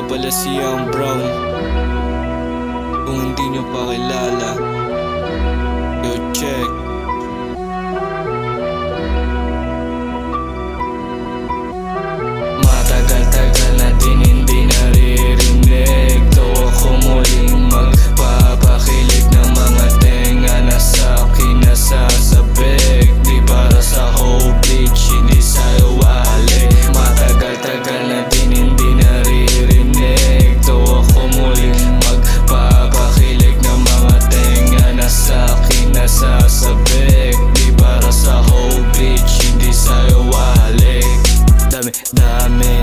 pala si Young Brown. Kung hindi nyo pa kilala, yo check. Matagal-tagal na din hindi naririnig. To ako muling magpapakilig ng mga tenga na sa'kin nasasabik. Di para sa whole bitch, hindi sa'yo wali. Matagal-tagal na din hindi naririnig. To ako muling magpapakilig ng mga tenga na sa'kin nasasabik. Di para sa whole bitch, hindi sa'yo wali. Dami